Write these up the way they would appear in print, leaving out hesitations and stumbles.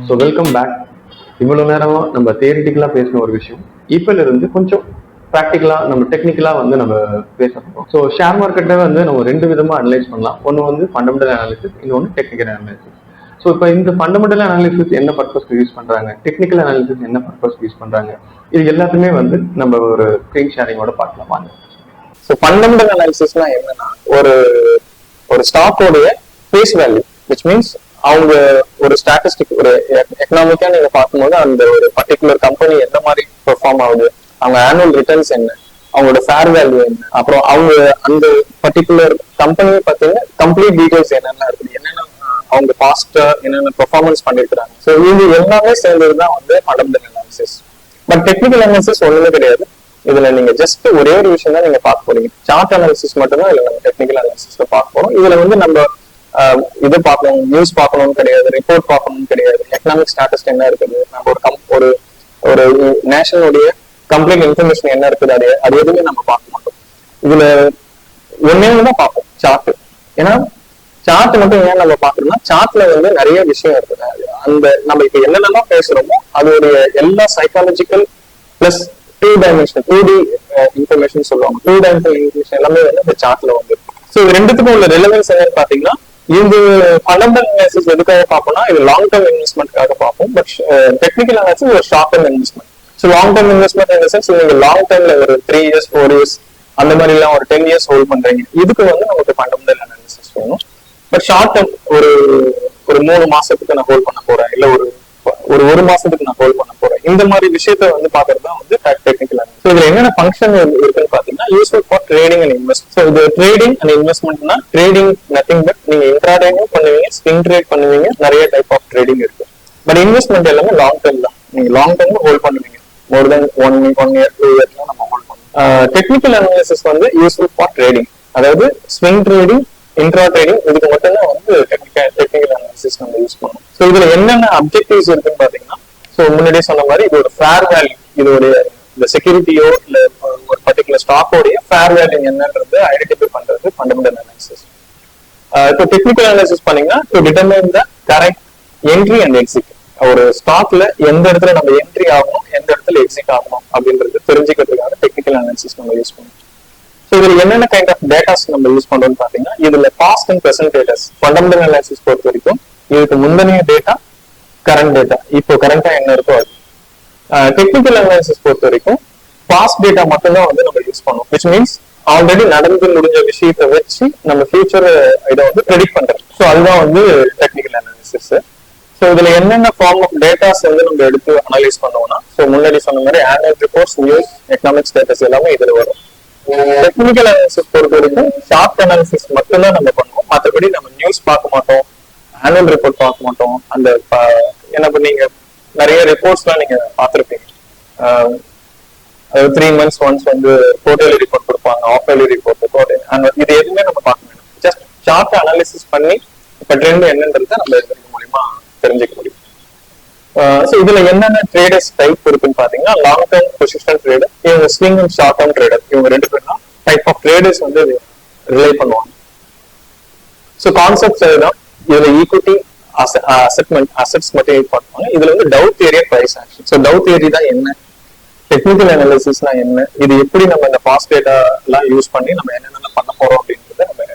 So welcome back. இவ்வளோ நேரமாக நம்ம தியரிட்டிக்கலாக பேசின ஒரு விஷயம் இப்போல இருந்து கொஞ்சம் ப்ராக்டிக்கலாக நம்ம டெக்னிக்கலாக வந்து நம்ம பேச போகிறோம். ஸோ ஷேர் மார்க்கெட்டை வந்து நம்ம ரெண்டு விதமாக அனலைஸ் பண்ணலாம். ஒன்று வந்து ஃபண்டமெண்டல் அனாலிசிஸ், இன்னொன்று டெக்னிக்கல் அனாலிசிஸ். ஸோ இப்போ இந்த ஃபண்டமெண்டல் அனாலிசிஸ் என்ன பர்பஸ்க்கு யூஸ் பண்ணுறாங்க, டெக்னிக்கல் அனாலிசிஸ் என்ன பர்பஸ்க்கு யூஸ் பண்ணுறாங்க, இது எல்லாத்தையுமே வந்து நம்ம ஒரு ஸ்க்ரீன் ஷேரிங்கோட பார்க்கலாம் வாங்க. ஸோ ஃபண்டமெண்டல் அனாலிசிஸ்னா என்னன்னா ஒரு ஸ்டாக்கோடைய ஃபேஸ் வேல்யூ, விச் மீன்ஸ் அவங்க ஒரு ஸ்டாட்டிஸ்டிக், ஒரு எக்கனாமிக்கா நீங்க பார்க்கும்போது அந்த ஒரு பர்டிகுலர் கம்பெனி எந்த மாதிரி பெர்ஃபார்ம் ஆகுது, அவங்க ஆனுவல் ரிட்டர்ன்ஸ் என்ன, அவங்களோட ஃபேர் வேல்யூ என்ன, அப்புறம் அவங்க அந்த பர்டிகுலர் கம்பெனியை பார்த்தீங்கன்னா கம்ப்ளீட் டீடைல்ஸ் என்னென்ன இருக்குது, என்னென்ன அவங்க பாஸ்டா என்னென்ன பெர்ஃபார்மன்ஸ் பண்ணிருக்காங்க. ஸோ இது எல்லாமே சேர்ந்ததுதான் வந்து fundamental analysis. But technical analysis ஒண்ணுமே கிடையாது. இதுல நீங்க ஜஸ்ட் ஒரே ஒரு விஷயம் தான் நீங்க பார்க்க போறீங்க. சார்ட் அனாலிசிஸ் மட்டும் தான் இதுல நம்ம டெக்னிக்கல் அனாலிசிஸ்ல பார்க்க போறோம். இதுல வந்து நம்ம இது பார்க்கணும், நியூஸ் பார்க்கணும்னு கிடையாது, ரிப்போர்ட் பார்க்கணும்னு கிடையாது, எக்கனாமிக் ஸ்டாட்டஸ் என்ன இருக்குது, நம்ம ஒரு நேஷனுடைய கம்ப்ளீட் இன்ஃபர்மேஷன் என்ன இருக்குது, அது எதுவுமே நம்ம பார்க்க மாட்டோம். இதுல ஒன்னே தான் பார்ப்போம், சார்ட். ஏன்னா சார்ட் மட்டும் ஏன் நம்ம பாக்குறோம்னா, சார்ட்ல வந்து நிறைய விஷயம் இருக்குது. அந்த நம்ம இப்ப என்னென்னலாம் பேசுறோமோ அதோடைய எல்லா சைக்காலஜிக்கல் பிளஸ் 2D இன்ஃபர்மேஷன் சொல்லுவாங்க. 2D இன்ஃபர்மேஷன் எல்லாமே வந்து இந்த சார்ட்ல வந்து. ஸோ இது ரெண்டுத்துக்கும் உள்ள ரெலவன்ஸ் என்னன்னு பாத்தீங்கன்னா, இந்த ஃபண்டமெண்டல் அனாலிசிஸ் எதுக்காக பார்ப்போம்னா, இது லாங் டர்ம் இன்வெஸ்ட்மெண்ட்காக பார்ப்போம். பட் டெக்னிக்கல் அனாலிசிஸ் ஒரு short term investment. So long term investment இந்த சென்ஸ் நீங்க லாங் டர்ம்ல ஒரு 3 years 4 years அந்த மாதிரி எல்லாம் ஒரு 10 years ஹோல்ட் பண்றீங்க, இதுக்கு வந்து நமக்கு ஃபண்டமெண்டல் அனாலிசிஸ் வேணும். பட் ஷார்ட் டர்ம் ஒரு 3 மாசத்துக்கு நான் ஹோல்ட் பண்ண போறேன், இல்ல ஒரு மாசத்துக்கு நான் ஹோல்ட் பண்ண போறேன், இந்த மாதிரி விஷயத்த வந்து பாக்குறது தான் வந்து டெக்னிக்கல் அனாலிசிஸ். ஸோ இதுல என்னென்ன ஃபங்க்ஷன் இருக்குன்னு பாத்தீங்கன்னா, useful for trading and invest. So இது ட்ரேடிங் அண்ட் இன்வெஸ்ட்மெண்ட்னா, ட்ரேடிங் நத்திங் பட் நீங்க இன்ட்ராடேவும் பண்ணுவீங்க, ஸ்விங் ட்ரேட் பண்ணுவீங்க, நிறைய டைப் ஆஃப் ட்ரேடிங் இருக்கு. பட் இன்வெஸ்ட்மெண்ட் எல்லாமே லாங் டர்ம் தான். நீங்க லாங் டர்ம் ஹோல்ட் பண்ணுவீங்க, மோர் தென் 1 year 2 years நம்ம ஹோல்ட் பண்ணுவோம். டெக்னிக்கல் அனாலிசிஸ் வந்து யூஸ்ஃபுல் ஃபார் ட்ரேடிங், அதாவது ஸ்விங் ட்ரேடிங், இன்ட்ரா ட்ரேடிங், இதுக்கு மட்டும்தான் வந்து டெக்னிக்கல் அனாலிசிஸ் நம்ம யூஸ் பண்ணுவோம். ஸோ இதுல என்னென்ன அப்ஜெக்டிவ்ஸ் இருக்குன்னு பாத்தீங்கன்னா, ஸோ முன்னாடியே சொன்ன மாதிரி இது ஒரு ஃபேர் வேல்யூ, இதோடைய இந்த செக்யூரிட்டியோ இல்ல ஒரு பர்டிகுலர் ஸ்டாக்கோடைய ஃபேர் வேல்யூ என்னன்றது ஐடென்டிஃபை பண்றது ஃபண்டமெண்டல் அனாலிசிஸ். இப்போ டெக்னிக்கல் அனாலிசிஸ் பண்ணீங்கன்னா, to determine the correct entry and exit, ஒரு ஸ்டாக்ல எந்த இடத்துல நம்ம என்ட்ரி ஆகணும், எந்த இடத்துல எக்ஸிட் ஆகணும் அப்படின்றது தெரிஞ்சுக்கிறதுக்காக டெக்னிக்கல் அனாலிசிஸ் நம்ம யூஸ் பண்ணுவோம். ஸோ இதுல என்னென்ன கைண்ட் ஆஃப் டேட்டாஸ் நம்ம யூஸ் பண்றோம்னு பாத்தீங்கன்னா, இதுல past and present datas. Fundamental analysis பொறுத்த வரைக்கும் இதுக்கு முந்தைய டேட்டா, கரண்ட் டேட்டா, இப்போ கரண்டா என்ன இருக்கோ அது. டெக்னிக்கல் அனாலிசிஸ் பொறுத்த வரைக்கும் பாஸ்ட் டேட்டா மட்டும்தான் வந்து நம்ம யூஸ் பண்ணுவோம். விச் மீன்ஸ் ஆல்ரெடி நடந்து முடிஞ்ச விஷயத்தை வச்சு நம்ம ஃபியூச்சர் இதை வந்து ப்ரெடிக்ட் பண்றோம். ஸோ அதுதான் வந்து டெக்னிக்கல் அனாலிசிஸ். ஸோ இதுல என்னென்ன ஃபார்ம் ஆஃப் டேட்டாஸ் வந்து நம்ம எடுத்து அனலைஸ் பண்ணுவோம்னா, ஸோ முன்னாடி சொன்ன மாதிரி annual reports, news, economic status எல்லாமே இதுல வரும். டெக்னிக்கல் அனாலிசிஸ் பொறுத்த வரைக்கும் ஷார்ட் அனாலிசிஸ் மட்டும்தான் நம்ம பண்ணுவோம். மற்றபடி நம்ம நியூஸ் பார்க்க மாட்டோம், ஆனுவல் ரிப்போர்ட் பார்க்க மாட்டோம். அந்த என்ன நீங்க நிறைய ரிப்போர்ட்ஸ் எல்லாம் நீங்க பார்த்துருப்பீங்க. அதாவது 3 months ஒன்ஸ் வந்து குவார்டர்லி ரிப்போர்ட் கொடுப்பாங்க, ஆஃப் இயர்லி ரிப்போர்ட், இது எதுவுமே நம்ம பார்க்க வேண்டாம். ஜஸ்ட் ஷார்ட் அனாலிசிஸ் பண்ணி இப்ப ட்ரெண்ட் என்னன்றதை நம்ம இது மூலியமா தெரிஞ்சுக்க முடியும். ஸோ இதுல என்னென்ன ட்ரேடர்ஸ் டைப் இருக்குன்னு பாத்தீங்கன்னா, லாங் டர்ம் பொசிஷனல் ட்ரேடர், இவங்க swing and short term trader, இவங்க 2 பேரும் தான் டைப் ஆஃப் ட்ரேடர்ஸ் வந்து ரிலே பண்ணுவாங்க. ஸோ கான்செப்ட்ஸ் இதுதான். இதுல ஈக்விட்டி அசெட்ஸ் மட்டும் பார்ப்பாங்க. இதுல வந்து டவு தியரி, பிரைஸ் ஆக்ஷன். ஸோ டவு தியரி தான் என்ன, டெக்னிக்கல் அனாலிசிஸ்னா என்ன, இது எப்படி நம்ம இந்த பாஸ்ட் டேட்டா எல்லாம் யூஸ் பண்ணி நம்ம என்னென்ன பண்ண போறோம் அப்படின்றத நம்ம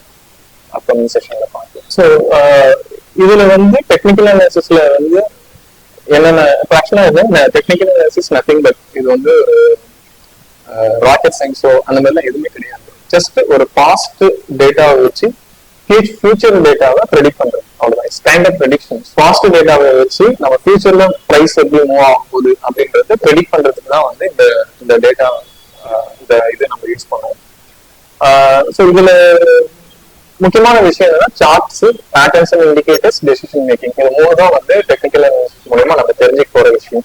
அப்கமிங் செஷன்ல பார்க்கலாம். ஸோ இதுல வந்து டெக்னிக்கல் அனாலிசிஸ்ல வந்து என்னென்ன ஆக்சுவலா டெக்னிக்கல் அனாலிசிஸ் நத்திங் பட் இது வந்து ராக்கெட் சயின்ஸோ அந்த மாதிரிலாம் எதுவுமே கிடையாது. ஜஸ்ட் ஒரு பாஸ்ட் டேட்டாவை வச்சு ஃபியூச்சர் டேட்டாவை ப்ரெடிக்ட் பண்றது, அவ்வளவுதான். Standard prediction. பாஸ்ட் டேட்டாவை வச்சு நம்ம ஃபியூச்சர்ல பிரைஸ் எப்படி மூவ் ஆகும் போகுது அப்படின்றத ப்ரெடிக்ட் பண்றதுக்கு தான் வந்து இந்த டேட்டா, இந்த இது நம்ம யூஸ் பண்ணுவோம். ஸோ இதுல முக்கியமான விஷயம் என்னன்னா, charts, patterns and indicators, decision making, இது 3 தான் வந்து டெக்னிக்கல் அனாலிசிஸ் மூலமா நம்ம தெரிஞ்சுக்க போற விஷயம்.